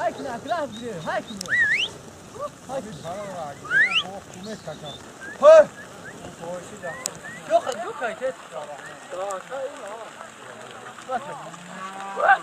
Haykına, klas biliyor. Haykına. Haykına. Bu kumet kaçar. Hey! Yok, yok hayket. Daha aşağı in ha. Bak. Bak.